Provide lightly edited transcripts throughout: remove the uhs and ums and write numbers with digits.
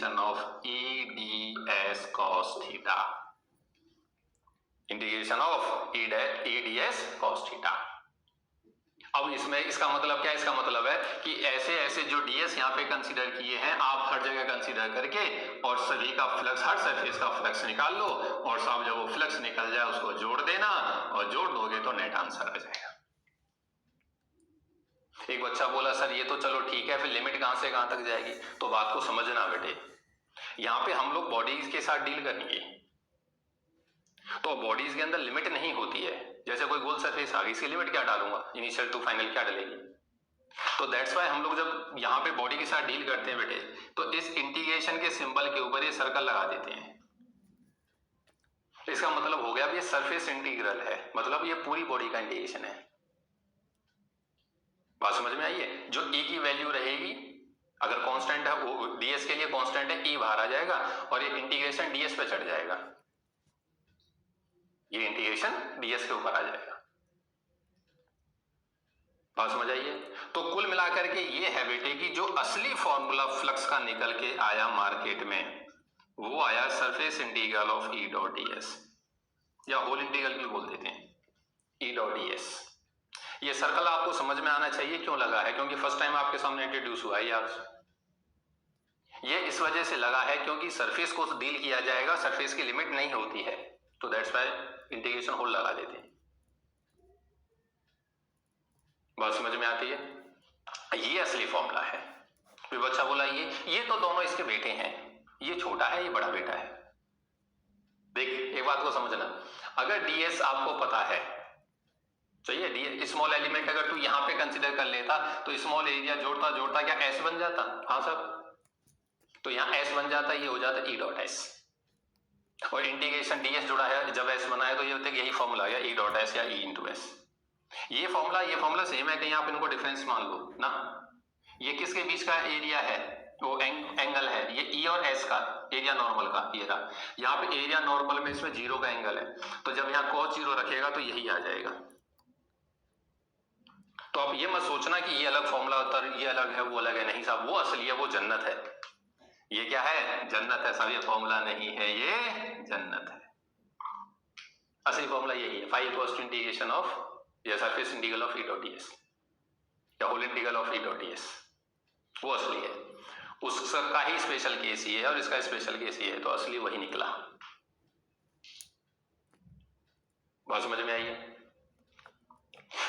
Integration of E D S cos theta, integration of E D S cos theta. अब इसमें इसका मतलब क्या है? इसका मतलब है कि ऐसे ऐसे जो ds यहाँ पे कंसीडर किए हैं आप हर जगह कंसीडर करके और सभी का फ्लक्स, हर सरफेस का फ्लक्स निकाल लो और साहब जब वो फ्लक्स निकल जाए उसको जोड़ देना और जोड़ दोगे तो नेट आंसर आ जाएगा। एक बच्चा बोला सर ये तो चलो ठीक है, फिर लिमिट कहां से कहां तक जाएगी? तो बात को समझना बेटे, यहाँ पे हम लोग बॉडीज के साथ डील करेंगे तो बॉडीज के अंदर लिमिट नहीं होती है। जैसे कोई गोल सरफेस आ गई, इसकी लिमिट क्या डालूंगा? इनिशियल टू फाइनल क्या डलेगी? तो दैट्स वाई हम लोग जब यहाँ पे बॉडी के साथ डील करते हैं बेटे तो इस इंटीग्रेशन के सिंबल के ऊपर ये सर्कल लगा देते हैं। इसका मतलब हो गया अब ये सरफेस इंटीग्रल है, मतलब ये पूरी बॉडी का इंटीग्रेशन है। बात समझ में आई है? जो e की वैल्यू रहेगी, अगर कांस्टेंट है वो ds के लिए कांस्टेंट है, e बाहर आ जाएगा और ये इंटीग्रेशन ds पे चढ़ जाएगा, ये इंटीग्रेशन ds के ऊपर आ जाएगा। बात समझ आई है? तो कुल मिलाकर के ये है बेटे कि जो असली फॉर्मूला फ्लक्स का निकल के आया मार्केट में वो आया surface integral of E dot ds, या होल इंटीग्रल भी बोल देते हैं, ई डॉट ds। ये सर्कल आपको समझ में आना चाहिए क्यों लगा है? क्योंकि फर्स्ट टाइम आपके सामने इंट्रोड्यूस हुआ है यार। ये इस वजह से लगा है क्योंकि सरफेस को डील किया जाएगा, सरफेस की लिमिट नहीं होती है, तो दैट्स व्हाई इंटीग्रेशन होल लगा देते हैं। बात समझ में आती है? ये असली फॉर्मूला है। फिर बच्चा बोला ये तो दोनों इसके बेटे हैं, ये छोटा है ये बड़ा बेटा है। देख एक बात को समझना, अगर ds आपको पता है, चाहिए डी स्मॉल एलिमेंट अगर तू यहां पे कंसीडर कर लेता तो स्मॉल एरिया जोड़ता जोड़ता क्या s बन जाता? हाँ सर, तो यहां s बन जाता, ये हो जाता e डॉट s और इंटीग्रेशन ds जुड़ा है, जब s बनाया तो ये होता है यही फॉर्मूला आ गया e डॉट s या e इंटू s। ये फॉर्मूला सेम है, कहीं आप इनको डिफरेंस मान लो ना। ये किसके बीच का एरिया है? वो एंगल है, ये e और s का एरिया नॉर्मल का, ये रहा। यहाँ पे एरिया नॉर्मल में इसमें 0 का एंगल है, तो जब यहाँ cos 0 रखेगा तो यही आ जाएगा। तो आप ये मत सोचना कि ये अलग फॉर्मूला होता है, ये अलग है वो अलग है, नहीं साहब, वो असली है, वो जन्नत है। ये क्या है? जन्नत है साहब, ये फॉर्मूला नहीं है, ये जन्नत है। असली फॉर्मूला यही है, phi equals to integration of या surface integral of E dot ds या whole integral of E dot ds, वो असली है। उसका ही स्पेशल केस ये है और इसका स्पेशल केस ये है, तो असली वही निकला। बात समझ में आई है?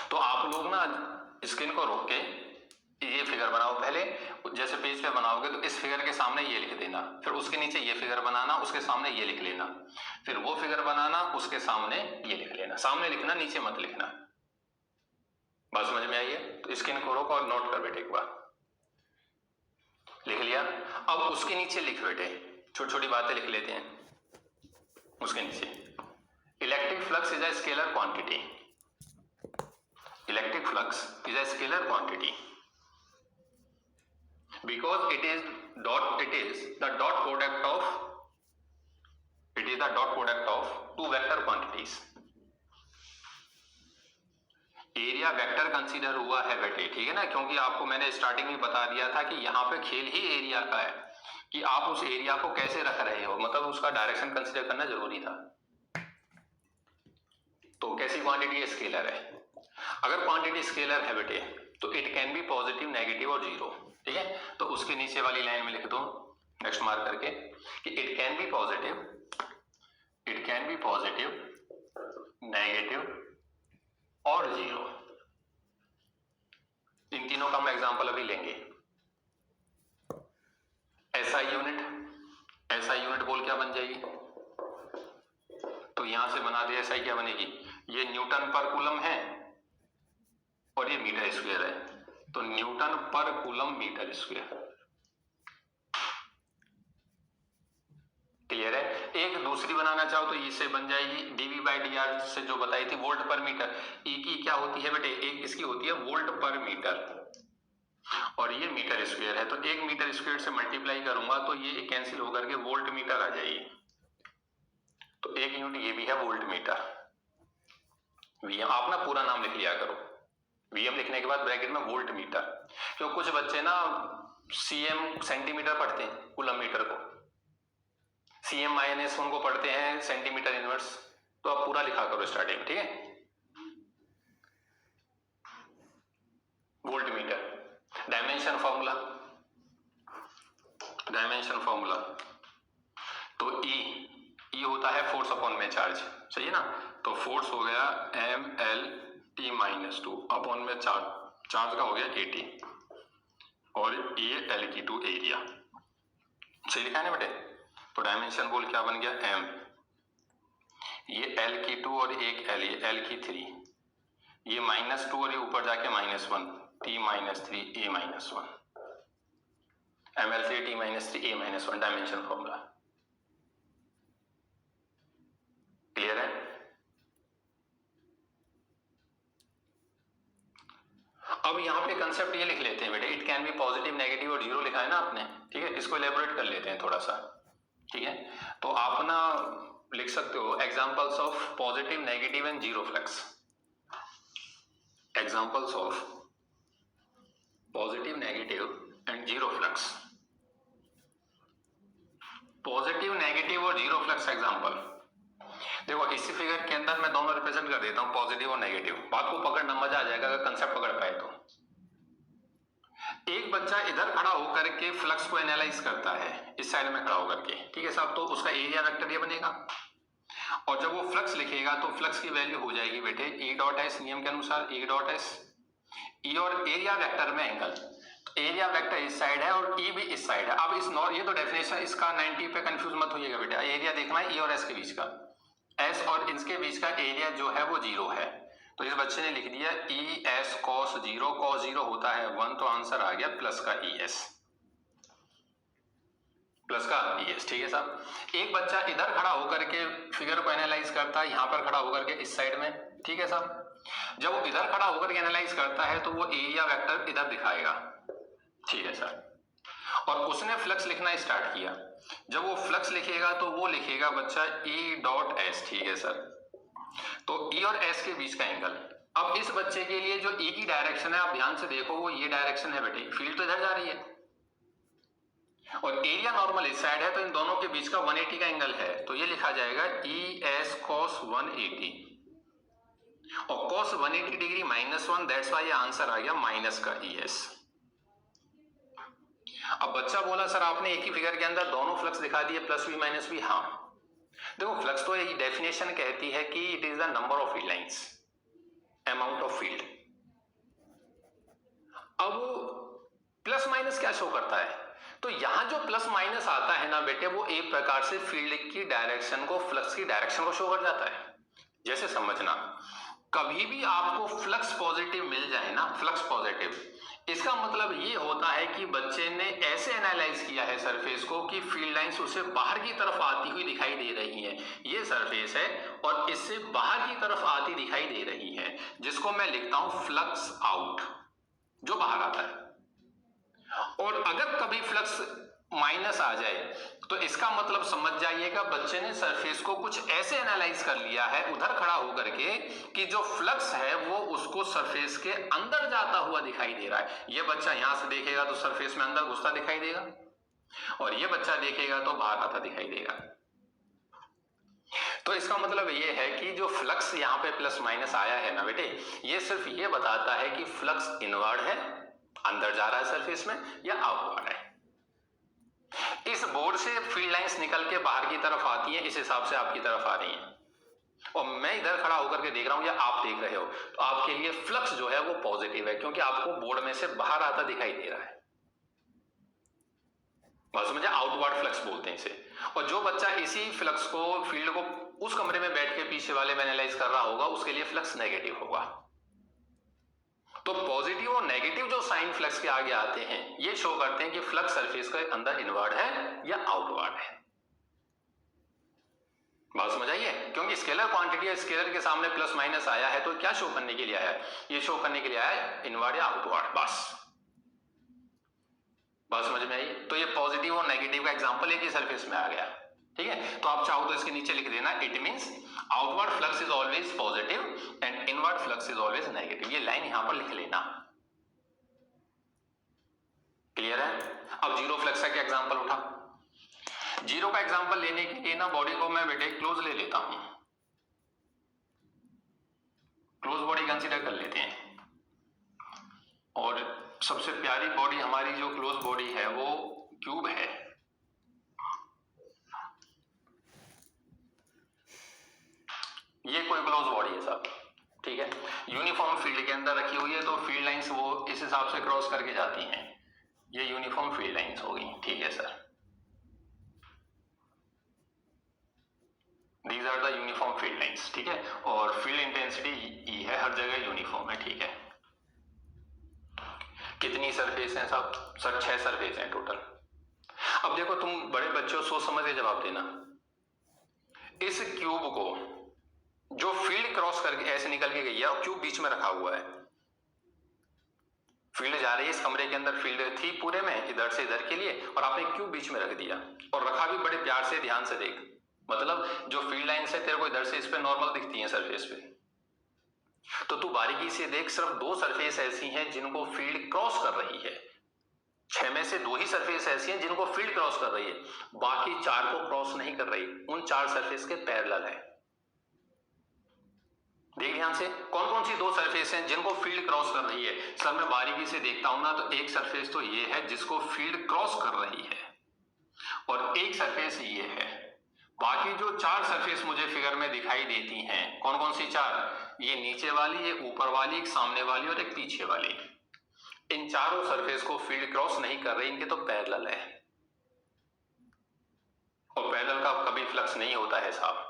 तो आप लोग ना स्क्रीन को रोक के ये फिगर बनाओ पहले, जैसे पेज पे बनाओगे तो इस फिगर के सामने ये लिख देना, फिर उसके नीचे ये फिगर बनाना, उसके सामने ये लिख लेना, फिर वो फिगर बनाना, उसके सामने ये लिख लेना। सामने लिखना, नीचे मत लिखना। बात समझ में आई है? तो स्क्रीन को रोको और नोट कर बेटे, एक बार लिख लिया। अब उसके नीचे लिख बेटे, छोटी छोटी बातें लिख लेते हैं। उसके नीचे electric flux is a scalar quantity, electric flux is a scalar quantity because it is the dot product of two vector quantities। Area vector consider हुआ है बेटे, ठीक है ना, क्योंकि आपको मैंने स्टार्टिंग में बता दिया था कि यहाँ पे खेल ही एरिया का है कि आप उस एरिया को कैसे रख रहे हो, मतलब उसका डायरेक्शन कंसीडर करना जरूरी था। तो कैसी क्वांटिटी है? स्केलर है। अगर क्वांटिटी स्केलर है बेटे तो it can be positive, negative और जीरो, ठीक है। तो उसके नीचे वाली लाइन में लिख दो नेक्स्ट मार्क करके कि it can be positive, negative और जीरो। इन तीनों का हम एग्जांपल अभी लेंगे। एसआई यूनिट बोल क्या बन जाएगी? तो यहां से बना दे एसआई, क्या बनेगी? ये न्यूटन पर कूलम है और ये मीटर स्क्वायर है, तो Newton per coulomb metre square. Clear है? एक दूसरी बनाना चाहो तो इससे बन जाएगी dV/dr से जो बताई थी, वोल्ट पर मीटर। ई की क्या होती है बेटे? एक इसकी होती है वोल्ट पर मीटर और ये मीटर स्क्वायर है, तो एक मीटर स्क्वायर से मल्टीप्लाई करूंगा तो ये कैंसिल होकर के वोल्ट मीटर आ जाएगी। तो एक यूनिट ये भी है वोल्ट मीटर। वीएम आप ना पूरा नाम लिख लिया करो, वीएम लिखने के बाद ब्रैकेट में वोल्ट मीटर। क्यों कुछ बच्चे ना सीएम सेंटीमीटर पढ़ते हैं कूलम मीटर को, CM-1 को पढ़ते हैं सेंटीमीटर इनवर्स, तो आप पूरा लिखा करो स्टार्टिंग में, ठीक है। वोल्ट मीटर, डायमेंशन फॉर्मूला, तो E होता है फोर्स अपॉन में चार्ज, सही है ना। तो फोर्स हो गया mL/T-2 अपॉन में चार्ज का हो गया AT, और ये L/2 एरिया, सही लिखा है ना बेटे। तो डायमेंशन बोल क्या बन गया M, ये L/2 और एक L, ये L/3, ये -2 और ये ऊपर जाके -1, T-3 A-1, mL/T -3 A-1 dimension formula. Clear है। अब यहाँ पे कंसेप्ट ये लिख लेते हैं बेटे, it can be positive, negative और जीरो लिखा है ना आपने, ठीक है। इसको एलेबोरेट कर लेते हैं थोड़ा सा, ठीक है। तो आप ना लिख सकते हो examples of positive, negative and zero flux. Examples of positive, negative and zero flux. Positive, negative और जीरो फ्लक्स एग्जांपल देखो, इसी फिगर के अंदर मैं दोनों रिप्रेजेंट कर देता हूं, पॉजिटिव और नेगेटिव। बात को पकड़ना मजा आ जाएगा अगर कंसेप्ट पकड़ पाए तो। एक बच्चा इधर खड़ा होकर के फ्लक्स को एनालाइज करता है, इस साइड में खड़ा होकर के, ठीक है साहब। तो उसका एरिया वेक्टर ये बनेगा, और जब वो फ्लक्स लिखेगा तो फ्लक्स की वैल्यू हो जाएगी बेटे E.S, नियम के अनुसार E.S। E और एरिया वेक्टर में एंगल, एरिया वेक्टर इस साइड है और E भी इस साइड है। अब इस ये तो डेफिनेशन इसका 90 पे कंफ्यूज मत होइएगा बेटा। एरिया देखना है E और S के बीच का, S और इनके बीच का एरिया जो है वो 0 है। तो इस बच्चे ने लिख दिया ES cos 0 होता है 1, तो आंसर आ गया प्लस का ES, ठीक है साहब। एक बच्चा इधर खड़ा होकर के फिगर को एनालाइज करता है, यहां पर खड़ा होकर के इस साइड में, ठीक है साहब। जब वो इधर खड़ा होकर के एनालाइज करता है तो वो एरिया वेक्टर इधर दिखाएगा, ठीक है सर। और उसने फ्लक्स लिखना स्टार्ट किया, जब वो फ्लक्स लिखेगा तो वो लिखेगा बच्चा E.S, ठीक है सर। तो E और S के बीच का एंगल, अब इस बच्चे के लिए जो E की डायरेक्शन है आप ध्यान से देखो, वो ये डायरेक्शन है बेटे, फील्ड तो इधर जा रही है, और एरिया नॉर्मल इस साइड है, तो इन दोनों के बीच का 180 का एंगल है। तो ये लिखा जाएगा ES cos 180, और cos 180 डिग्री -1, दैट्स वाई ये आंसर आ गया माइनस का ES। अब बच्चा बोला सर आपने एक ही फिगर के अंदर दोनों फ्लक्स दिखा दिए, प्लस भी माइनस भी। हाँ देखो, फ्लक्स तो ये डेफिनेशन कहती है कि it is the number of field lines, amount of field. अब प्लस माइनस क्या शो करता है, तो यहां जो प्लस माइनस आता है ना बेटे, वो एक प्रकार से फील्ड की डायरेक्शन को, फ्लक्स की डायरेक्शन को शो कर जाता है। जैसे समझना, कभी भी आपको फ्लक्स पॉजिटिव मिल जाए ना, फ्लक्स पॉजिटिव, इसका मतलब ये होता है कि बच्चे ने ऐसे एनालाइज किया है सरफेस को कि फील्ड लाइंस उसे बाहर की तरफ आती हुई दिखाई दे रही है। ये सरफेस है और इससे बाहर की तरफ आती दिखाई दे रही है, जिसको मैं लिखता हूं फ्लक्स आउट, जो बाहर आता है। और अगर कभी फ्लक्स माइनस आ जाए तो इसका मतलब समझ जाइएगा बच्चे ने सरफेस को कुछ ऐसे एनालाइज कर लिया है उधर खड़ा होकर के कि जो फ्लक्स है वो उसको सरफेस के अंदर जाता हुआ दिखाई दे रहा है। ये बच्चा यहां से देखेगा तो सरफेस में अंदर घुसता दिखाई देगा, और ये बच्चा देखेगा तो बाहर आता दिखाई देगा। तो इसका मतलब ये है कि जो फ्लक्स यहाँ पे प्लस माइनस आया है ना बेटे, ये सिर्फ ये बताता है कि फ्लक्स इनवर्ड है, अंदर जा रहा है सरफेस में, या आउटवर्ड है। इस बोर्ड से फील्ड लाइंस निकल के बाहर की तरफ आती हैं, इस हिसाब से आपकी तरफ आ रही हैं, और मैं इधर खड़ा होकर के देख रहा हूं या आप देख रहे हो, तो आपके लिए फ्लक्स जो है वो पॉजिटिव है, क्योंकि आपको बोर्ड में से बाहर आता दिखाई दे रहा है। बात समझे, आउटवर्ड फ्लक्स बोलते हैं इसे। और जो बच्चा इसी फ्लक्स को, फील्ड को उस कमरे में बैठ के पीछे वाले में एनालाइज कर रहा होगा, उसके लिए फ्लक्स नेगेटिव होगा। तो पॉजिटिव और नेगेटिव जो साइन फ्लक्स के आगे आते हैं, ये शो करते हैं कि फ्लक्स सरफेस के अंदर इनवर्ड है या आउटवर्ड है। बात समझ आइए, क्योंकि स्केलर क्वांटिटी या स्केलर के सामने प्लस माइनस आया है तो क्या शो करने के लिए आया है, ये शो करने के लिए आया है इनवर्ड या आउटवर्ड, बस। बात समझ में आई। तो ये पॉजिटिव और नेगेटिव का एग्जांपल एक ही सरफेस में आ गया, ठीक है। तो आप चाहो तो इसके नीचे लिख देना, it means outward flux is always positive and inward flux is always negative. ये लाइन यहां पर लिख लेना, क्लियर है। अब जीरो फ्लक्स का क्या एग्जांपल उठा, जीरो का एग्जांपल लेने के लिए ना बॉडी को मैं बेटे क्लोज ले लेता हूं, क्लोज बॉडी कंसीडर कर लेते हैं। और सबसे प्यारी बॉडी हमारी जो क्लोज बॉडी है वो क्यूब है। ये कोई क्लोज बॉडी है साहब, ठीक है, यूनिफॉर्म फील्ड के अंदर रखी हुई है, तो फील्ड लाइंस वो इस हिसाब से क्रॉस करके जाती हैं। ये यूनिफॉर्म फील्ड लाइंस हो गई, ठीक है sir. These are the uniform field lines, ठीक है, और फील्ड इंटेंसिटी ई है, हर जगह यूनिफॉर्म है, ठीक है। कितनी सरफेस है साहब? सर 6 सरफेस हैं टोटल। अब देखो तुम बड़े बच्चों, सोच समझ के जवाब देना। इस क्यूब को जो फील्ड क्रॉस करके ऐसे निकल के गई है और क्यूब बीच में रखा हुआ है, फील्ड जा रही है, इस कमरे के अंदर फील्ड थी पूरे में इधर से इधर के लिए, और आपने क्यूब बीच में रख दिया और रखा भी बड़े प्यार से, ध्यान से देख, मतलब जो फील्ड लाइन से तेरे को इधर से इस पे नॉर्मल दिखती है सरफेस पे, तो तू बारीकी से देख, सिर्फ 2 सरफेस ऐसी हैं जिनको फील्ड क्रॉस कर रही है। 6 में से 2 ही सरफेस ऐसी हैं जिनको फील्ड क्रॉस कर रही है, बाकी 4 को क्रॉस नहीं कर रही। उन 4 सरफेस के पैरेलल है। देख ध्यान से, कौन कौन सी 2 सरफेस हैं जिनको फील्ड क्रॉस कर रही है। सर मैं बारीकी से देखता हूं ना, तो एक सरफेस तो ये है जिसको फील्ड क्रॉस कर रही है, और एक सरफेस ये है। बाकी जो 4 सरफेस मुझे फिगर में दिखाई देती हैं, कौन कौन सी 4? ये नीचे वाली, ये ऊपर वाली, एक सामने वाली और एक पीछे वाली। इन चारों सरफेस को फील्ड क्रॉस नहीं कर रही, इनके तो पैरेलल है, और पैरेलल का कभी फ्लक्स नहीं होता है साहब।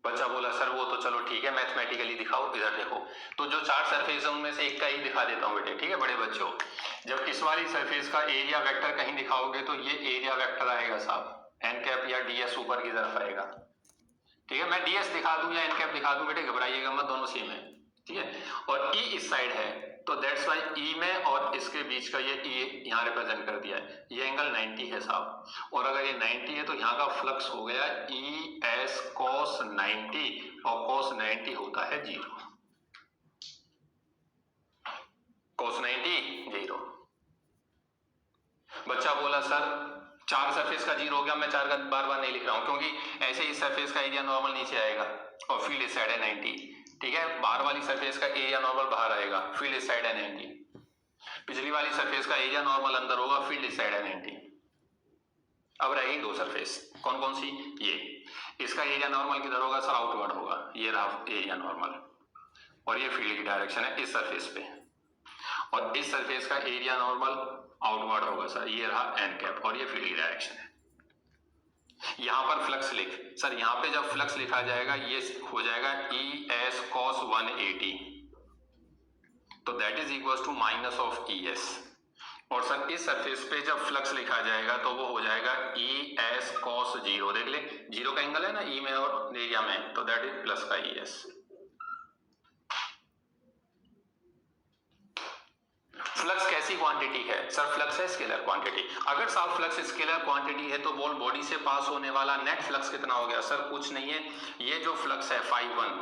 बच्चा बोला सर वो तो चलो ठीक है, मैथमेटिकली दिखाओ। इधर देखो, तो जो 4 सरफेस है उनमें से एक का ही दिखा देता हूं बेटे, ठीक है बड़े बच्चों। जब इस वाली सरफेस का एरिया वेक्टर कहीं दिखाओगे तो ये एरिया वेक्टर आएगा साहब, एन कैप या डीएस ऊपर की तरफ आएगा, ठीक है। मैं डीएस दिखा दूं या एन कैप दिखा दूं बेटे, घबराइएगा मत, दोनों सेम है, ठीक है। और ई इस साइड है, तो दैट्स वाई ई में और इसके बीच का ये ई यहाँ रिप्रेजेंट कर दिया है। ये एंगल 90 है साहब, और अगर ये 90 है तो यहाँ का फ्लक्स हो गया ई एस कॉस 90, और कॉस 90 होता है 0, कॉस 90 0। बच्चा बोला सर 4 सरफेस का 0 हो गया, मैं 4 का बार बार नहीं लिख रहा हूं, क्योंकि ऐसे ही सरफेस का एरिया नॉर्मल नीचे आएगा और फील्ड इस साइड है 90, ठीक है। बाहर वाली सरफेस का एरिया नॉर्मल बाहर आएगा, फील्ड इस साइड है 90। पिछली वाली सरफेस का एरिया नॉर्मल अंदर होगा, फील्ड इस साइड है 90। अब रहेगी 2 सरफेस, कौन कौन सी? ये, इसका एरिया नॉर्मल किधर होगा सर? आउटवर्ड होगा, ये रहा एरिया नॉर्मल, और ये फील्ड की डायरेक्शन है इस सरफेस पे, और इस सरफेस का एरिया नॉर्मल आउटवर्ड होगा सर, ये रहा एन कैप, और ये फील्ड की डायरेक्शन है। यहां पर फ्लक्स लिख सर, यहां पे जब फ्लक्स लिखा जाएगा ये हो जाएगा ई एस कॉस 180, तो that is equal to minus of E S. और सर इस सरफेस पे जब फ्लक्स लिखा जाएगा तो वो हो जाएगा ई एस कॉस 0, देख ले 0 का एंगल है ना ई में और एरिया में, तो दैट इज प्लस का ई एस। फ्लक्स कैसी क्वांटिटी है सर? फ्लक्स है स्केलर क्वांटिटी। अगर साफ फ्लक्स स्केलर क्वांटिटी है तो बोल बॉडी से पास होने वाला नेट फ्लक्स कितना हो गया? सर कुछ नहीं है, ये जो फ्लक्स है φ1,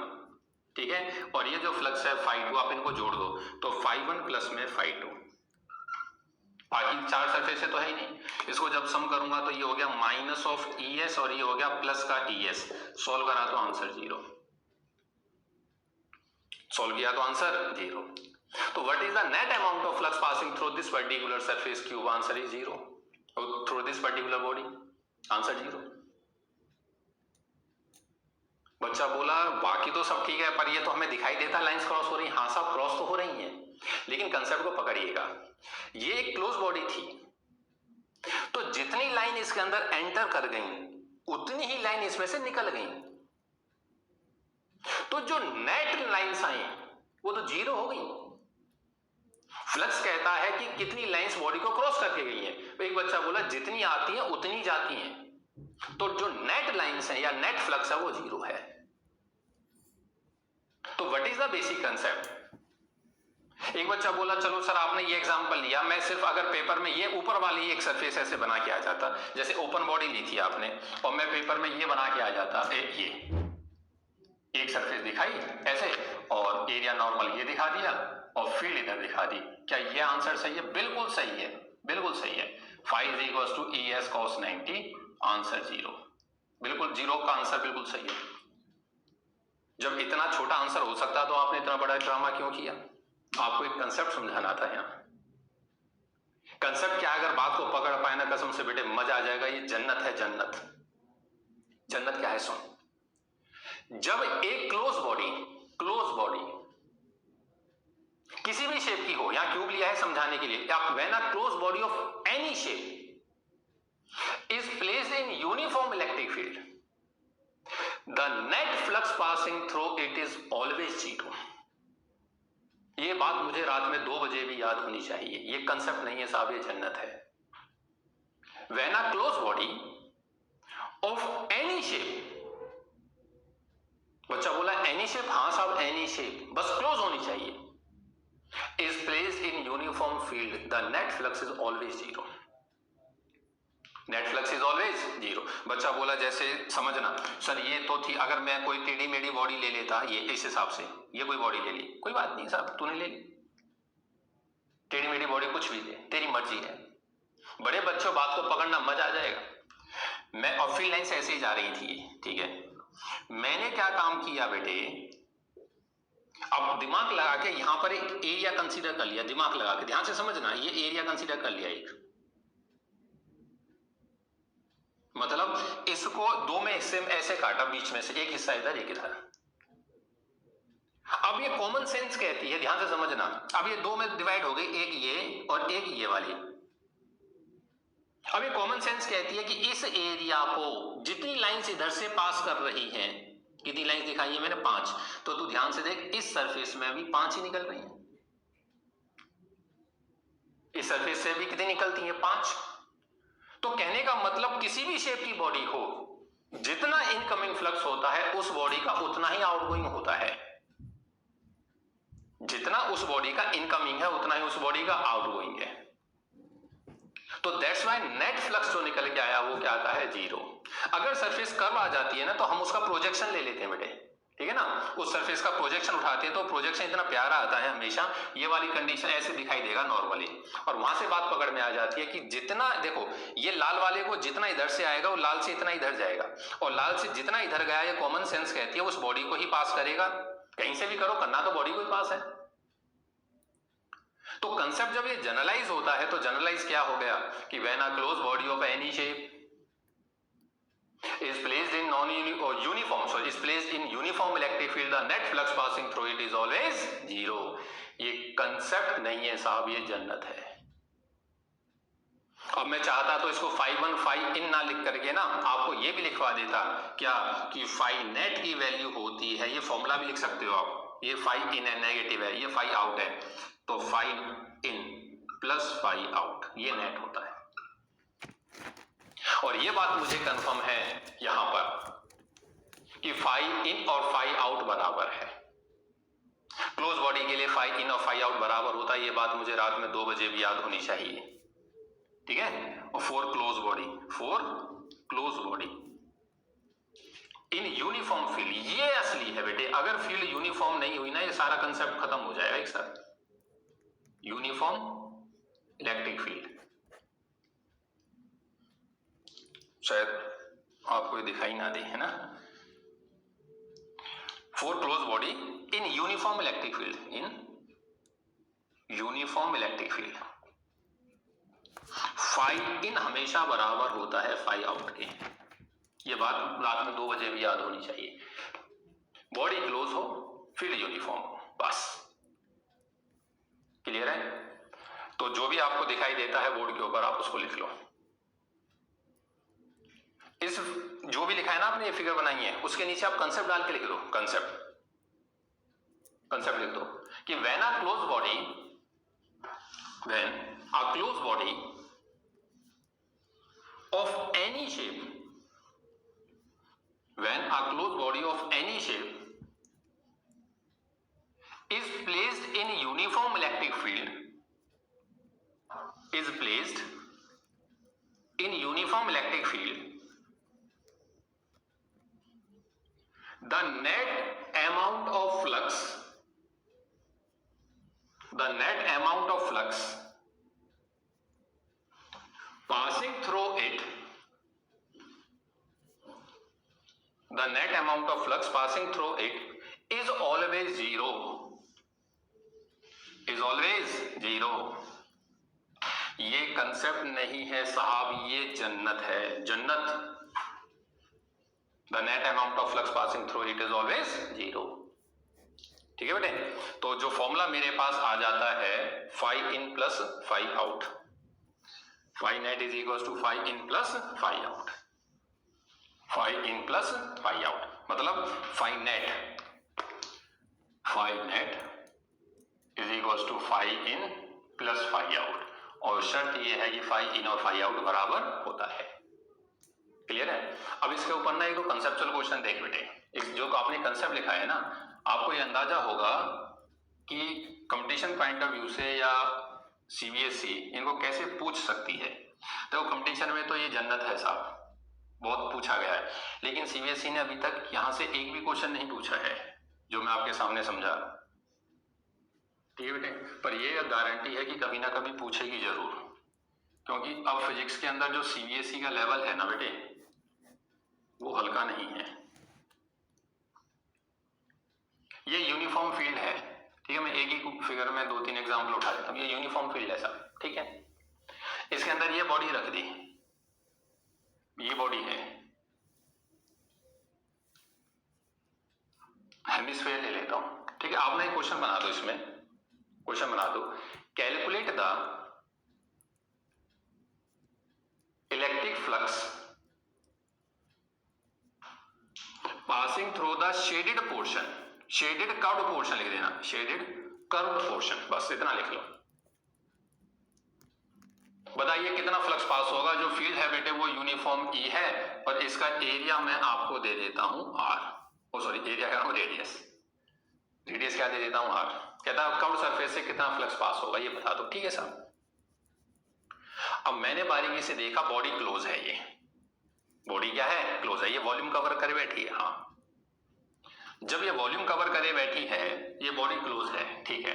ठीक है, और ये जो फ्लक्स है φ2, आप इनको जोड़ दो तो φ1 प्लस में φ2, बाकी 4 सरफेस से तो है ही नहीं। इसको जब सम करूंगा तो ये हो गया माइनस ऑफ ई एस और ये हो गया प्लस का ई एस। सोल्व करा तो आंसर 0, सोल्व किया तो आंसर 0। तो what is the net amount of flux passing through this particular surface cube? Answer is 0. Through this particular body, answer 0. बच्चा बोला बाकी तो सब ठीक है, पर ये तो हमें दिखाई देता लाइंस क्रॉस हो रही हैं। हाँ साहब क्रॉस तो हो रही हैं, लेकिन कंसेप्ट को पकड़िएगा। ये एक क्लोज बॉडी थी, तो जितनी लाइन इसके अंदर एंटर कर गई उतनी ही लाइन इसमें से निकल गई, तो जो नेट लाइंस आई वो तो 0 हो गई। फ्लक्स कहता है कि कितनी लाइंस बॉडी को क्रॉस करके गई हैं। तो एक बच्चा बोला जितनी आती हैं उतनी जाती हैं, तो जो नेट लाइंस हैं या नेट फ्लक्स है वो 0 है। तो what is the basic concept? एक बच्चा बोला चलो सर आपने ये एग्जांपल लिया, मैं सिर्फ अगर पेपर में ये ऊपर वाली एक सरफेस ऐसे बना के आ जाता, जैसे ओपन बॉडी ली थी आपने, और मैं पेपर में ये बना के आ जाता, ये एक सरफेस दिखाई ऐसे और एरिया नॉर्मल ये दिखा दिया और फील्ड इधर दिखा दी, क्या ये आंसर सही है? बिल्कुल सही है, बिल्कुल सही है। Phi is equal to E S cos 90 answer 0। बिल्कुल 0 का आंसर बिल्कुल सही है। जब इतना छोटा आंसर हो सकता तो आपने इतना बड़ा ड्रामा क्यों किया? आपको एक कंसेप्ट समझाना था। यहाँ कंसेप्ट क्या, अगर बात को पकड़ पाए ना, कसम से बेटे मजा आ जाएगा। ये जन्नत है, जन्नत। जन्नत क्या है सुन। जब एक क्लोज बॉडी किसी भी शेप की हो, यहां क्यूब लिया है समझाने के लिए, when a close body of any shape is placed in uniform electric field, the net flux passing through it is always 0। ये बात मुझे रात में 2 बजे भी याद होनी चाहिए। ये कंसेप्ट नहीं है साहब, ये जन्नत है। When a close body of any shape, बच्चा बोला एनी शेप, हाँ साहब एनी शेप, बस क्लोज होनी चाहिए, is placed in uniform field, the net flux is always 0। Net flux is always 0। बच्चा बोला जैसे समझना सर, ये तो थी, अगर मैं कोई टेढ़ी मेढ़ी बॉडी ले लेता, ये इस हिसाब से, ये कोई बॉडी ले ली, कोई बात नहीं साहब, तूने ले ली टेढ़ी मेढ़ी बॉडी, कुछ भी ले, तेरी मर्जी है। बड़े बच्चों बात को पकड़ना, मजा आ जाएगा। मैं और फील्ड लाइन से ऐसे ही जा रही थी, ठीक है। मैंने क्या काम किया बेटे, अब दिमाग लगा के यहां पर एक एरिया कंसीडर कर लिया, दिमाग लगा के ध्यान से समझना, ये एरिया कंसीडर कर लिया एक, मतलब इसको 2 में हिस्से में ऐसे काटा, बीच में से एक हिस्सा इधर एक इधर। अब ये कॉमन सेंस कहती है, ध्यान से समझना, अब ये 2 में डिवाइड हो गई, एक ये और एक ये वाली। अब ये कॉमन सेंस कहती है कि इस एरिया को जितनी लाइंस इधर से पास कर रही हैं, कितनी लाइंस दिखाई है मैंने? 5। तो तू ध्यान से देख, इस सरफेस में भी 5 ही निकल रही हैं, इस सरफेस से भी कितनी निकलती हैं? 5। तो कहने का मतलब किसी भी शेप की बॉडी हो, जितना इनकमिंग फ्लक्स होता है उस बॉडी का उतना ही आउटगोइंग होता है, जितना उस बॉडी का इनकमिंग है उतना ही उस बॉडी का आउटगोइंग है। तो दैट्स व्हाई नेट फ्लक्स जो निकल के आया वो क्या आता है? 0। अगर सरफेस कर्व आ जाती है ना, तो हम उसका प्रोजेक्शन ले लेते हैं बेटे, ठीक है ना, उस सरफेस का प्रोजेक्शन उठाते हैं, तो प्रोजेक्शन इतना प्यारा आता है हमेशा, ये वाली कंडीशन ऐसे दिखाई देगा नॉर्मली, और वहां से बात पकड़ में आ जाती है कि जितना देखो, ये लाल वाले को जितना इधर से आएगा वो लाल से इतना इधर जाएगा, और लाल से जितना इधर गया, ये कॉमन सेंस कहती है उस बॉडी को ही पास करेगा। कहीं से भी करो, करना तो बॉडी को ही पास है। तो कंसेप्ट जब ये जनरलाइज होता है, तो जनरलाइज क्या हो गया कि when a close body of any shape is placed in uniform electric field, the net flux passing through it is always 0। ये कंसेप्ट नहीं है साहब, ये जन्नत है। अब मैं चाहता तो इसको phi1 phi in ना लिख करके ना आपको ये भी लिखवा देता, क्या कि phi net की वैल्यू होती है, ये फॉर्मूला भी लिख सकते हो आप, ये phi in है, नेगेटिव है, ये phi out है, तो phi in plus phi out, ये नेट होता है। और ये बात मुझे कंफर्म है यहां पर कि phi in और phi out बराबर है। क्लोज बॉडी के लिए phi in और phi out बराबर होता है, ये बात मुझे रात में 2 बजे भी याद होनी चाहिए, ठीक है। और four close body in uniform field, ये असली है बेटे। अगर फील्ड यूनिफॉर्म नहीं हुई ना, ये सारा कंसेप्ट खत्म हो जाएगा एक साथ। यूनिफॉर्म इलेक्ट्रिक फील्ड, शायद आपको दिखाई ना दे, है ना। Four close body in uniform electric field, phi in हमेशा बराबर होता है phi out के। ये बात रात में 2 बजे भी याद होनी चाहिए। बॉडी क्लोज हो, फील्ड यूनिफॉर्म हो, बस क्लियर है। तो जो भी आपको दिखाई देता है बोर्ड के ऊपर, आप उसको लिख लो। इस जो भी लिखा है ना आपने, ये फिगर बनाई है, उसके नीचे आप कंसेप्ट डाल के लिख दो, कंसेप्ट लिख दो कि when a close body of any shape, when a closed body of any shape is placed in uniform electric field, the net amount of flux passing through it the net amount of flux passing through it is always zero, is always zero. ये concept नहीं है साहब, ये जन्नत है, जन्नत। The net amount of flux passing through it is always zero. ठीक है बेटे, तो जो फॉर्मूला मेरे पास आ जाता है phi in plus phi out, phi net is equal to phi in plus phi out, phi in plus phi out मतलब phi net is equal to phi in plus phi out, और शर्त ये है कि फाई इन और phi out बराबर होता है। क्लियर है? अब इसके ऊपर ना एक कंसेप्चुअल क्वेश्चन देख बेटे, इस जो आपने कंसेप्ट लिखा है ना, आपको ये अंदाजा होगा कि कंपटीशन पॉइंट ऑफ व्यू से या सीबीएसई इनको कैसे पूछ सकती है। तो कंपटीशन में तो ये जन्नत है साहब, बहुत पूछा गया है, लेकिन सीबीएसई ने अभी तक यहां से एक भी क्वेश्चन नहीं पूछा है जो मैं आपके सामने समझा। ठीक है बेटे, पर ये गारंटी है कि कभी ना कभी पूछेगी जरूर, क्योंकि अब फिजिक्स के अंदर जो सीबीएसई का लेवल है ना बेटे, वो हल्का नहीं है। ये यूनिफॉर्म फील्ड है। ठीक है, मैं एक ही फिगर में 2-3 एग्जाम्पल उठा लेता हूं। ये यूनिफॉर्म फील्ड है सब, ठीक है। इसके अंदर ये बॉडी रख दी, ये बॉडी है, हेमिस्फीयर ले लेता हूं। ठीक है, आप ना एक क्वेश्चन बना दो, इसमें क्वेश्चन बना दो, calculate the electric flux passing through the shaded portion, shaded curved portion लिख देना, शेडेड कर्व्ड पोर्शन, बस इतना लिख लो। बताइए कितना फ्लक्स पास होगा। जो फील्ड है बेटे वो यूनिफॉर्म ई है, और इसका एरिया मैं आपको दे देता हूं आर, ओ सॉरी एरिया कह रहा हूं, रेडियस, रेडियस क्या दे देता हूं आर। कहता है कर्व्ड सरफेस से कितना फ्लक्स पास होगा ये बता दो। ठीक है साहब, अब मैंने बारीकी से देखा बॉडी क्लोज है, ये बॉडी क्या है, क्लोज है, ये वॉल्यूम कवर करे बैठी है। हाँ, जब ये वॉल्यूम कवर करे बैठी है, ये बॉडी क्लोज है, ठीक है।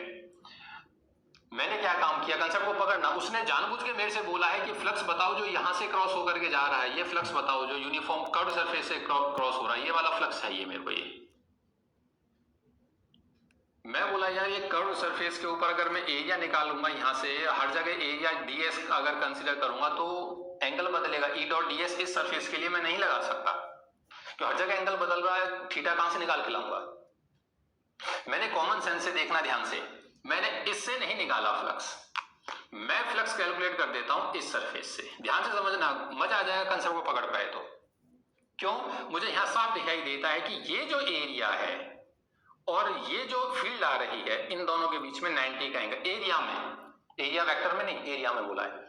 मैंने क्या काम किया, कंसेप्ट को पकड़ना, उसने जानबूझ के मेरे से बोला है कि फ्लक्स बताओ जो यहां से क्रॉस होकर के जा रहा है, ये फ्लक्स बताओ जो यूनिफॉर्म कर्व्ड सरफेस से क्रॉस हो रहा है, ये वाला फ्लक्स है ये मेरे को। ये मैं बोला यार ये कर्व्ड सरफेस के ऊपर अगर मैं एरिया निकालूंगा यहां से, हर जगह एरिया डीएस अगर कंसीडर करूंगा तो एंगल बदलेगा। ई डॉट डीएस इस सरफेस के लिए मैं नहीं लगा सकता, तो हर जगह एंगल बदल रहा है, थीटा कहां से निकाल के लाऊंगा। मैंने कॉमन सेंस से देखना ध्यान से, मैंने इससे नहीं निकाला फ्लक्स, मैं फ्लक्स कैलकुलेट कर देता हूं इस सरफेस से। ध्यान से समझना, मजा आ जाएगा कंसेप्ट को पकड़ पाए तो। क्यों, मुझे यहां साफ दिखाई देता है कि ये जो एरिया है और ये जो फील्ड आ रही है, इन दोनों के बीच में 90 का एंगल, एरिया में, एरिया वेक्टर में नहीं, एरिया में बोला है।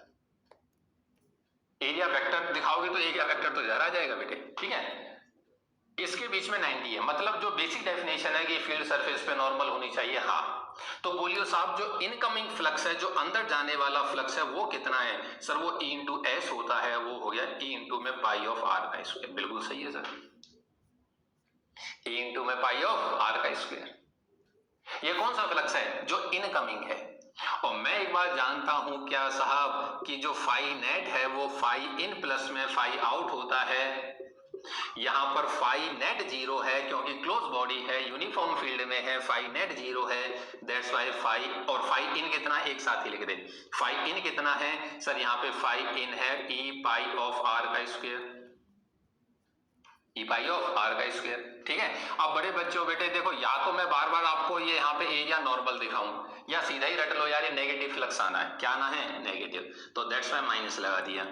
एरिया वेक्टर दिखाओगे तो एरिया वेक्टर तो जरा आ जाएगा बेटे, ठीक है। इसके बीच में 90 है, मतलब जो बेसिक डेफिनेशन है कि फील्ड सरफेस पे नॉर्मल होनी चाहिए। हाँ, तो बोलियो साहब जो इनकमिंग फ्लक्स है, जो अंदर जाने वाला फ्लक्स है वो कितना है सर, वो E इंटू एस होता है, वो हो गया E इंटू में पाई ऑफ आर का स्क्वायर। बिल्कुल सही है सर, E इंटू में पाई ऑफ आर का स्क्वायर। ये कौन सा फ्लक्स है, जो इनकमिंग है। और मैं एक बात जानता हूं क्या साहब, कि जो फाई नेट है वो फाई इन प्लस में फाई आउट होता है। यहां पर फाई नेट जीरो है क्योंकि क्लोज बॉडी है, यूनिफॉर्म फील्ड में है, फाई नेट जीरो है, दैट्स वाई फाई, और फाई इन कितना, एक साथ ही लिख दे, फाई इन कितना है सर, यहां पे फाई इन है ई पाई ऑफ आर का square, E pi of R का स्क्वायर। ठीक है, अब बड़े बच्चों बेटे देखो, या तो मैं बार बार आपको ये यहाँ पे एरिया नॉर्मल दिखाऊं, या सीधा ही रट लो यार ये नेगेटिव फ्लक्स आना है, क्या आना है, नेगेटिव, तो दैट्स वाई माइनस लगा दिया।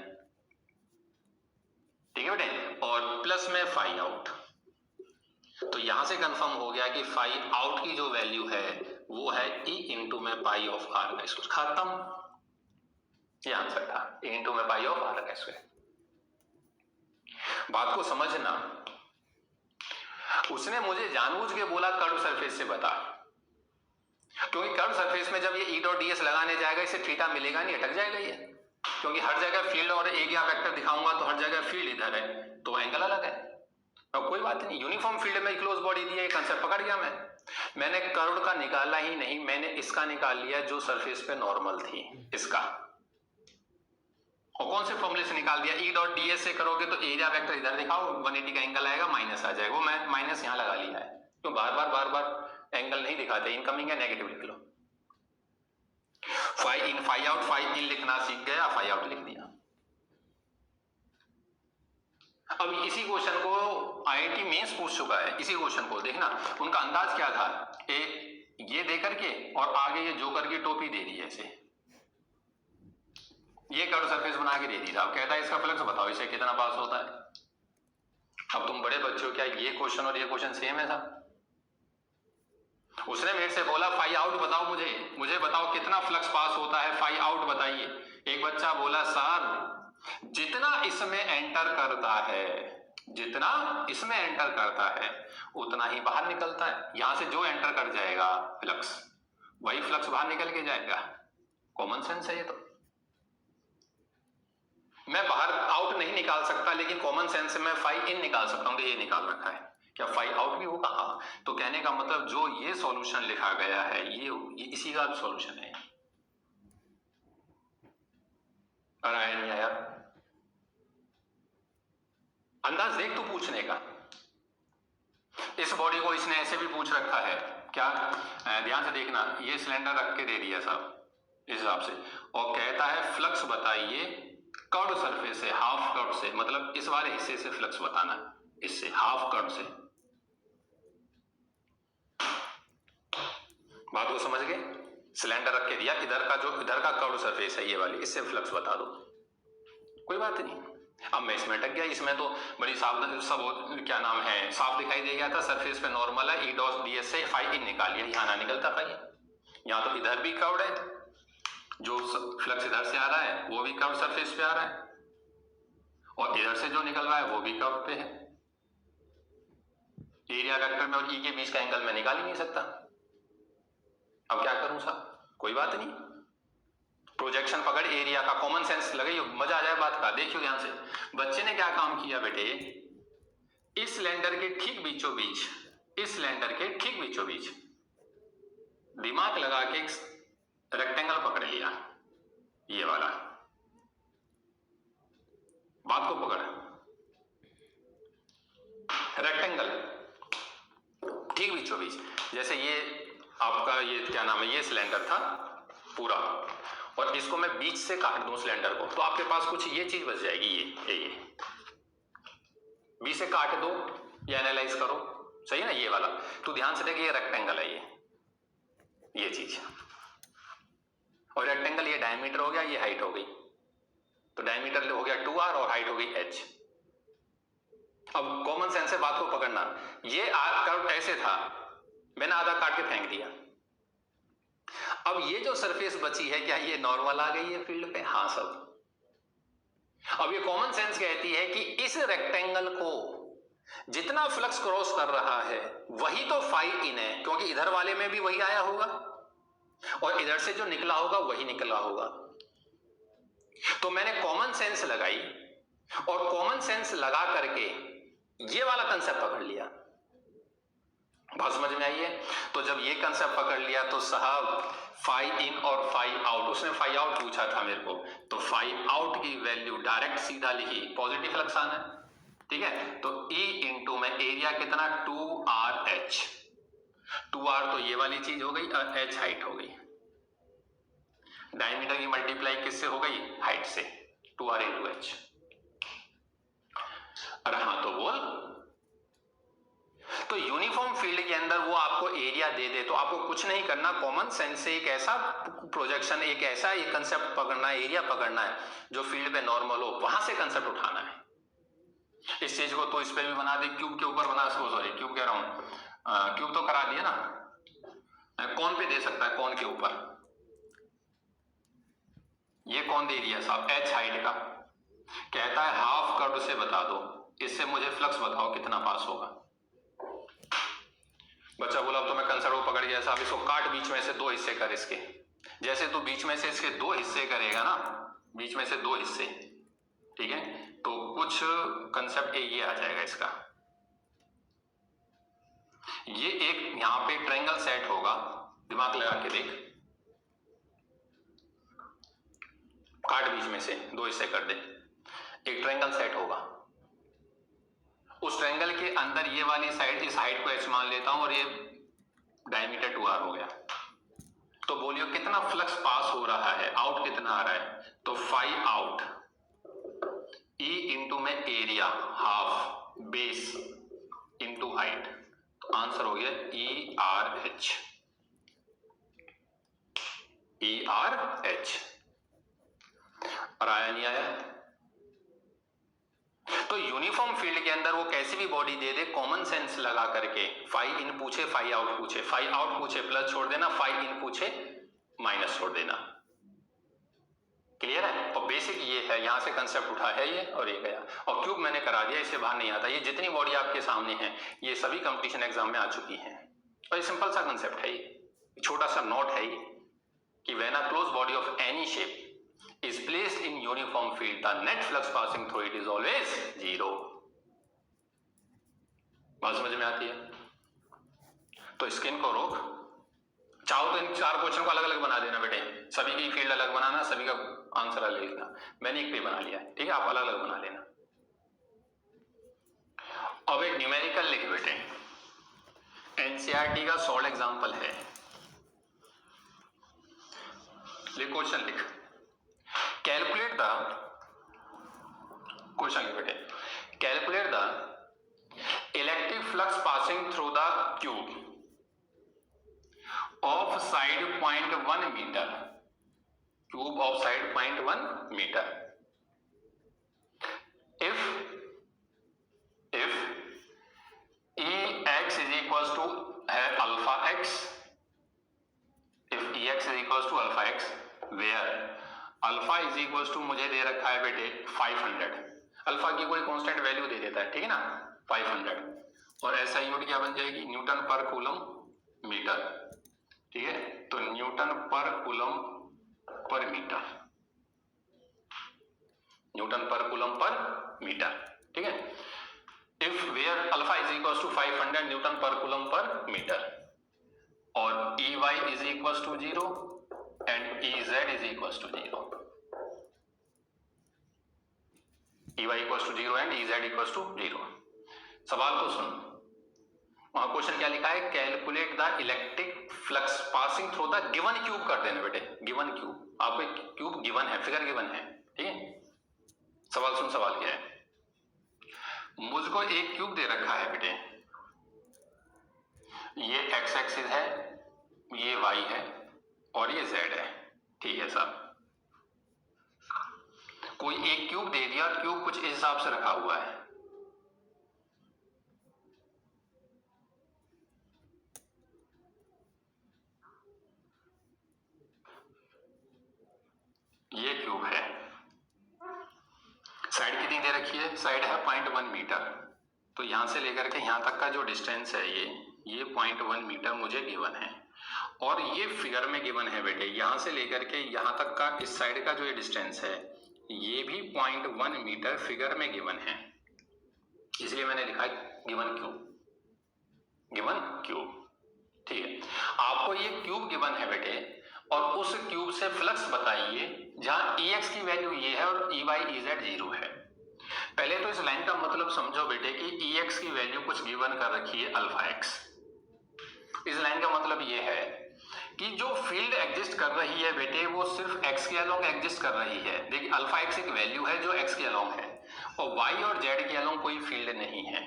ठीक है बेटे, और प्लस में फाई आउट, तो यहां से कंफर्म हो गया कि फाई आउट की जो वैल्यू है वो है E इंटू में पाई ऑफ आर का स्क्वायर। खत्म, ये आंसर था, E इंटू में पाई ऑफ आर का स्क्वायर। बात को समझना, उसने मुझे जानबूझ के बोला कर्व सरफेस से बता, क्योंकि कर्व सरफेस में जब ये E डॉट ds लगाने जाएगा इसे थीटा मिलेगा नहीं, अटक जाएगा ये, क्योंकि हर जगह फील्ड और एरिया वेक्टर दिखाऊंगा तो हर जगह फील्ड इधर है तो एंगल अलग है। और कोई बात नहीं, यूनिफॉर्म फील्ड में क्लोज बॉडी दी है, कंसेप्ट पकड़ गया मैंने कर्व का निकाला ही नहीं, मैंने इसका निकाल लिया जो सरफेस पे नॉर्मल थी, इसका। और कौन से फॉर्मूले से निकाल दिया, ई डॉट डी एस से करोगे तो एरिया वेक्टर इधर दिखाओ, 180 का एंगल आएगा, माइनस आ जाएगा, वो मैं माइनस यहाँ लगा लिया है, तो बार बार एंगल नहीं दिखाते, इनकमिंग है नेगेटिव लिख लो, फाई इन फाई आउट, फाई इन लिखना सीख गया, फाई आउट लिख दिया। अब इसी क्वेश्चन को आईआईटी मेंस पूछ चुका है, इसी क्वेश्चन को देखना, उनका अंदाज क्या था, ये दे करके और आगे ये जोकर की टोपी दे दी है, ऐसे ये कर्व सरफेस बना के दे दी था, अब कहता है इसका फ्लक्स बताओ, इसे कितना पास होता है। अब तुम बड़े बच्चे हो, क्या ये क्वेश्चन और ये क्वेश्चन सेम है साहब? उसने मेरे से बोला फाई आउट बताओ, मुझे बताओ कितना फ्लक्स पास होता है, फाई आउट बताइए। एक बच्चा बोला सर जितना इसमें एंटर करता है, जितना इसमें एंटर करता है उतना ही बाहर निकलता है, यहां से जो एंटर कर जाएगा फ्लक्स वही फ्लक्स बाहर निकल के जाएगा, कॉमन सेंस है ये। तो मैं बाहर आउट नहीं निकाल सकता, लेकिन कॉमन सेंस से मैं फाई इन निकाल सकता हूं, ये निकाल रखा है, क्या फाई आउट भी होगा? हाँ, तो कहने का मतलब जो ये सॉल्यूशन लिखा गया है ये इसी का सॉल्यूशन है। आया नहीं आया? अंदाज देख तू पूछने का। इस बॉडी को इसने ऐसे भी पूछ रखा है, क्या ध्यान से देखना, ये सिलेंडर रख के दे दिया साहब इस हिसाब से, और कहता है फ्लक्स बताइए कर्व सरफेस से, हाफ कर्व से, मतलब इस वाले हिस्से से फ्लक्स बताना, इससे हाफ कर्व से। बात को समझ गए? सिलेंडर रख के दिया, इधर का जो इधर का कर्व सरफेस है ये वाली, इससे फ्लक्स बता दो, कोई बात नहीं। अब मैं इसमें अटक गया, इसमें तो बड़ी साफ सब क्या नाम है साफ दिखाई दे गया था, सरफेस पे नॉर्मल है, ई डॉट डी एस से फाई इन निकाल लिया, यहाँ ना निकलता फाई, यहाँ तो इधर भी कर्व है, जो फ्लक्स इधर से आ रहा है वो भी कर्व सरफेस पे आ रहा है, और इधर से जो निकल रहा है वो भी कर्व पे है। एरिया वेक्टर में और ई के बीच का एंगल मैं निकाल ही नहीं सकता, अब क्या करूं साहब? कोई बात नहीं, प्रोजेक्शन पकड़ एरिया का, कॉमन सेंस लगाइए, मजा आ जाए बात का। देखियो ध्यान से, बच्चे ने क्या काम किया बेटे, इस सिलेंडर के ठीक बीचों बीच, इस सिलेंडर के ठीक बीचों बीच दिमाग लगा के रेक्टेंगल पकड़ लिया, ये वाला, बात को पकड़, रेक्टेंगल ठीक बीचों बीच, जैसे ये आपका ये क्या नाम है, ये सिलेंडर था पूरा, और इसको मैं बीच से काट दूं सिलेंडर को, तो आपके पास कुछ ये चीज बच जाएगी, ये बीच से काट दो या एनालाइज करो, सही है ना, ये वाला। तो ध्यान से देखिए, ये रेक्टेंगल है, ये चीज, और रेक्टेंगल ये डायमीटर हो गया, ये हाइट हो गई, तो डायमीटर हो गया 2r और हाइट हो गई h। अब कॉमन सेंस से बात को पकड़ना, ये कर्व ऐसे था, मैंने आधा काट के फेंक दिया, अब ये जो सरफेस बची है क्या ये नॉर्मल आ गई है फील्ड पे? हाँ सब। अब ये कॉमन सेंस कहती है कि इस रेक्टेंगल को जितना फ्लक्स क्रॉस कर रहा है वही तो फाई इन है, क्योंकि इधर वाले में भी वही आया होगा और इधर से जो निकला होगा वही निकला होगा। तो मैंने कॉमन सेंस लगाई और कॉमन सेंस लगा करके ये वाला कंसेप्ट पकड़ लिया। बात समझ में आई है? तो जब ये कंसेप्ट पकड़ लिया तो साहब फाई इन और फाई आउट, उसने फाई आउट पूछा था मेरे को, तो फाई आउट की वैल्यू डायरेक्ट सीधा लिखी, पॉजिटिव फ्लक्स आना है, ठीक है। तो E इंटू में एरिया कितना 2RH, 2R तो ये वाली चीज हो गई और H हाइट हो गई, डायमीटर की मल्टीप्लाई किससे हो गई? हाइट से, 2R इंटू H। अरे हाँ तो बोल, तो यूनिफॉर्म फील्ड के अंदर वो आपको एरिया दे दे तो आपको कुछ नहीं करना, कॉमन सेंस से एक ऐसा प्रोजेक्शन, एक ऐसा एक कंसेप्ट पकड़ना है, एरिया पकड़ना है जो फील्ड पे नॉर्मल हो, वहां से कंसेप्ट उठाना है। इस चीज को तो इस पे भी बना दे, क्यूब के ऊपर बना, सॉरी क्यूब कह रहा हूं, क्यूब तो करा दिया ना, कौन पे दे सकता है, कौन के ऊपर, ये कौन दे दिया साहब, H हाइट का, कहता है हाफ कर्व से बता दो, इससे मुझे फ्लक्स बताओ कितना पास होगा। बच्चा बोला अब तो मैं कंसेप्ट पकड़ गया साहब, इसको काट बीच में से दो हिस्से कर इसके, जैसे तू बीच में से इसके दो हिस्से करेगा ना, बीच में से दो हिस्से, ठीक है, तो कुछ कंसेप्ट ये आ जाएगा इसका, ये एक यहां पे ट्रायंगल सेट होगा, दिमाग लगा के देख, काट बीच में से, दो हिस्से कर दे, एक ट्रायंगल सेट होगा, उस ट्रायंगल के अंदर ये वाली साइड, इस हाइट को h मान लेता हूं और ये डायमीटर 2r हो गया। तो बोलियो कितना फ्लक्स पास हो रहा है, आउट कितना आ रहा है, तो फाई आउट E इंटू में area half base into height, तो आंसर हो गया ERH। ERH और आया नहीं आया? तो यूनिफॉर्म फील्ड के अंदर वो कैसी भी बॉडी दे दे, कॉमन सेंस लगा करके, फाई इन पूछे फाई आउट पूछे, फाई आउट पूछे प्लस छोड़ देना, फाई इन पूछे माइनस छोड़ देना। क्लियर है? तो बेसिक ये है, यहां से कंसेप्ट उठा है ये और ये गया, और क्यूब मैंने करा दिया, इससे बाहर नहीं आता। ये जितनी बॉडी आपके सामने है ये सभी कंपटीशन एग्जाम में आ चुकी हैं, और ये सिंपल सा कंसेप्ट है, ये छोटा सा नोट है ये कि when a close body of any shape is placed in uniform field, the net flux passing through it is always 0। बात समझ में आती है? तो स्किन को रोक, चाहो तो इन चार क्वेश्चन को अलग अलग बना देना बेटे, सभी की फील्ड अलग बनाना, सभी का आंसर अलग लिखना। मैंने एक पे बना लिया है, ठीक है, आप अलग अलग बना लेना। अब एक न्यूमेरिकल लिख बेटे, एनसीईआरटी का सॉल्व एग्जांपल है, लिख क्वेश्चन लिख, कैलकुलेट द क्वेश्चन लिख बेटे, calculate the electric flux passing through the tube of side 0.1 metre, tube of side 0.1 metre, if Ex is equals to है alpha x, if Ex is equals to alpha x, where alpha is equals to मुझे दे रखा है बेटे 500, alpha की कोई constant value दे देता है, ठीक है ना, 500, और ऐसा यूनिट क्या बन जाएगी, न्यूटन पर कूलम मीटर, ठीक है, तो Newton per coulomb per metre, newton per coulomb per metre, ठीक है। If where alpha is equals to 500 newton per coulomb per metre, और EY is equals to 0 and Ez is equals to 0, EY equals to 0 and Ez equals to 0। सवाल को सुन, वहां question क्या लिखा है, calculate the electric flux passing through the given cube कर देना बेटे, गिवन क्यूब, आपको एक क्यूब गिवन है, फिगर गिवन है, ठीक है। सवाल सुन, सवाल क्या है, मुझको एक क्यूब दे रखा है बेटे, ये x एक्सिस है, ये y है और ये z है, ठीक है साहब। कोई एक क्यूब दे दिया, क्यूब कुछ इस हिसाब से रखा हुआ है, ये क्यूब है, साइड कितनी दे रखी है, साइड है 0.1 मीटर, तो यहां से लेकर के यहां तक का जो डिस्टेंस है ये 0.1 मीटर मुझे गिवन है, और ये फिगर में गिवन है बेटे, यहां से लेकर के यहां तक का इस साइड का जो ये डिस्टेंस है ये भी 0.1 मीटर फिगर में गिवन है, इसलिए मैंने लिखा है गिवन क्यूब, गिवन क्यूब, ठीक है। आपको ये क्यूब गिवन है बेटे, और उस क्यूब से फ्लक्स बताइए जहां Ex की वैल्यू ये है और EY EZ 0 है। पहले तो इस लाइन का मतलब समझो बेटे कि Ex की वैल्यू कुछ गिवन कर रखी है अल्फा x, इस लाइन का मतलब ये है कि जो फील्ड एग्जिस्ट कर रही है बेटे वो सिर्फ x के अलोंग एग्जिस्ट कर रही है। देखिए अल्फा x एक वैल्यू है जो x के अलोंग है, और y और z के अलोंग कोई फील्ड नहीं है।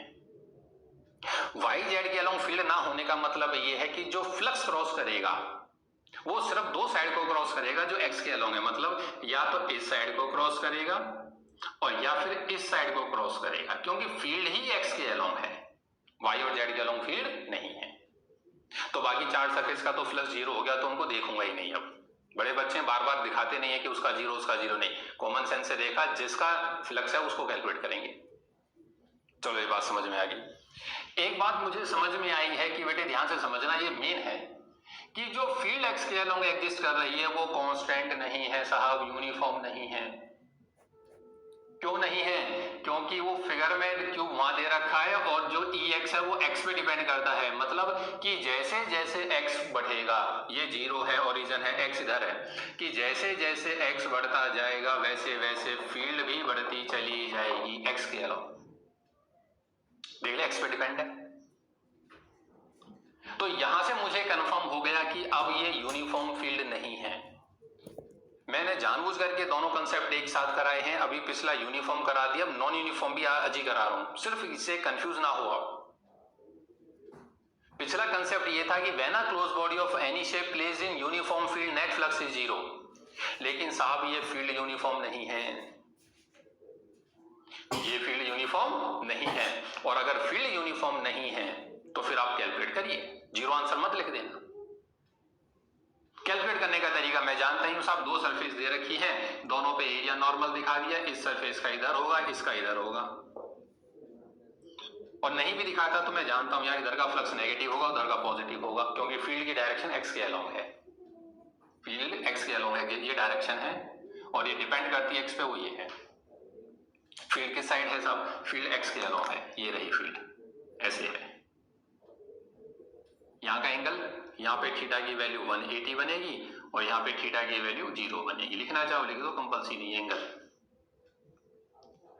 y z के अलोंग फील्ड ना होने का मतलब ये है कि जो फ्लक्स क्रॉस करेगा वो सिर्फ दो साइड को क्रॉस करेगा जो x के अलोंग है, मतलब या तो इस साइड को क्रॉस करेगा और या फिर इस साइड को क्रॉस करेगा, क्योंकि फील्ड ही x के अलोंग है, y और z के अलोंग फील्ड नहीं है। तो बाकी चार सरफेस का तो फ्लक्स 0 हो गया, तो उनको देखूंगा ही नहीं। अब बड़े बच्चे बार बार दिखाते नहीं है कि उसका 0 उसका 0 नहीं, कॉमन सेंस से देखा जिसका फ्लक्स है उसको कैलकुलेट करेंगे। चलो ये बात समझ में आ गई। एक बात मुझे समझ में आई है कि बेटे ध्यान से समझना, ये मेन है कि जो फील्ड x के अलोंग एग्जिस्ट कर रही है वो कांस्टेंट नहीं है साहब, यूनिफॉर्म नहीं है। क्यों नहीं है? क्योंकि वो फिगर में क्यूब वहां दे रखा है और जो EX है वो x पे डिपेंड करता है। मतलब कि जैसे जैसे x बढ़ेगा, ये 0 है, ओरिजिन है, x इधर है, कि जैसे जैसे x बढ़ता जाएगा वैसे वैसे फील्ड भी बढ़ती चली जाएगी x के अलावा। देख ले, x पे डिपेंड है। तो यहां से मुझे कंफर्म हो गया कि अब ये यूनिफॉर्म फील्ड नहीं है। मैंने जानबूझ करके दोनों कंसेप्ट एक साथ कराए हैं। अभी पिछला यूनिफॉर्म करा दिया, अब नॉन यूनिफॉर्म भी आज ही करा रहा हूं, सिर्फ इससे कंफ्यूज ना हो आप। पिछला कंसेप्ट ये था कि when a close body of any shape place in uniform field net flux is 0। लेकिन साहब ये फील्ड यूनिफॉर्म नहीं है, ये फील्ड यूनिफॉर्म नहीं है। और अगर फील्ड यूनिफॉर्म नहीं है तो फिर आप कैलकुलेट करिए, 0 आंसर मत लिख देना। कैलकुलेट करने का तरीका मैं जानता ही हूं साहब। दो सरफेस दे रखी है, दोनों पे एरिया नॉर्मल दिखा दिया, इस सरफेस का इधर होगा, इसका इधर होगा। और नहीं भी दिखाता तो मैं जानता हूं यहाँ इधर का फ्लक्स नेगेटिव होगा, उधर का पॉजिटिव होगा, क्योंकि फील्ड की डायरेक्शन x के अलोंग है। फील्ड x के अलोंग है, ये डायरेक्शन है और ये डिपेंड करती है x पे, वो ये है। फील्ड किस साइड है साहब? फील्ड x के अलोंग है, ये रही फील्ड, ऐसे है। यहाँ का एंगल, यहाँ पे थीटा की वैल्यू 180 बनेगी और यहाँ पे थीटा की वैल्यू 0 बनेगी। लिखना चाहो लिख दो, कंपल्सरी एंगल।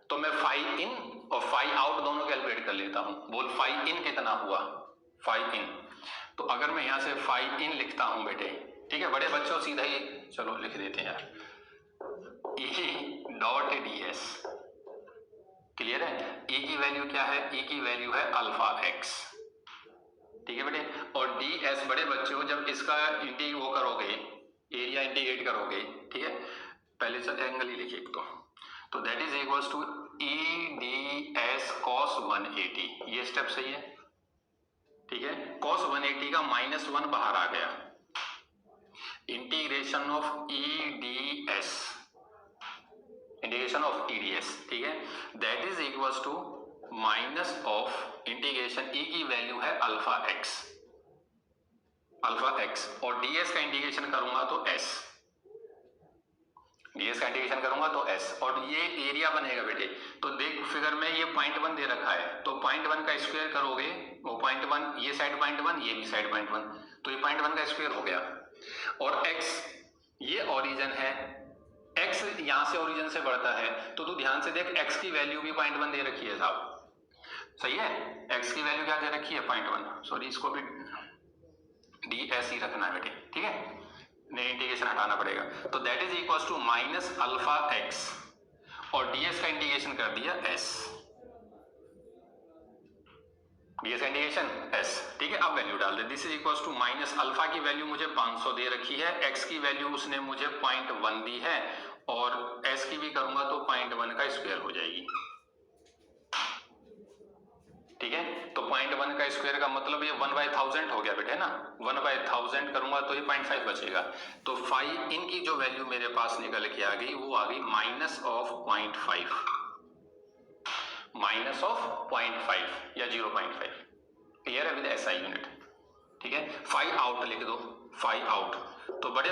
तो मैं फाई इन और फाई आउट दोनों कैलकुलेट कर लेता हूं। बोल फाई इन कितना हुआ? फाई इन। तो अगर मैं यहां से फाई इन लिखता हूं बेटे, ठीक है, बड़े बच्चों सीधा ही चलो लिख देते हैं यार, E डॉट ds। क्लियर है? E की वैल्यू क्या है? E की वैल्यू है अल्फा x, ठीक है बेटे। और ds बड़े बच्चों जब इसका वो करोगे, एरिया इंटीग्रेट करोगे, ठीक है, पहले से एंगल ही लिखिए तो that is equals to E ds cos 180। ये स्टेप सही है, ठीक है। cos 180 का -1 बाहर आ गया, integration of EDS, integration of EDS, ठीक है, that is equals to minus of integration E की वैल्यू है अल्फा x, अल्फा x, और ds का इंटीग्रेशन करूंगा तो s, ds का इंटीग्रेशन करूंगा तो s, और ये एरिया बनेगा बेटे। तो देख फिगर में ये 0.1 दे रखा है, तो 0.1 का स्क्वायर करोगे, वो 0.1, ये साइड 0.1, ये भी साइड 0.1, तो ये 0.1 का स्क्वायर हो गया। और x ये ओरिजिन है, x यहां से ओरिजिन से बढ़ता है, तो तू ध्यान से देख, x की वैल्यू भी 0.1 दे रखी है साहब, सही है। x की वैल्यू क्या दे रखी है? 0.1, सॉरी इसको भी ds ही रखना है बेटे, ठीक है, नहीं इंटीग्रेशन हटाना पड़ेगा। तो that is equals to minus alpha x और ds का इंटीग्रेशन कर दिया s, ds का इंटीग्रेशन s, ठीक है। अब वैल्यू डाल दे, this is equals to minus alpha की वैल्यू मुझे 500 दे रखी है, x की वैल्यू उसने मुझे 0.1 दी है, और s की भी करूंगा तो 0.1 का स्क्वायर हो जाएगी, ठीक है। तो 0.1 का स्क्वायर का मतलब ये 1/1000 हो गया बेटे ना, 1/1000 करूंगा तो ये 0.5 बचेगा। तो फाई इन की जो वैल्यू मेरे पास निकल के आ गई वो आ गई माइनस ऑफ 0.5, माइनस ऑफ 0.5 या 0.5। क्लियर है विद SI यूनिट, ठीक है। फाई आउट लिख दो, फाई आउट। तो बड़े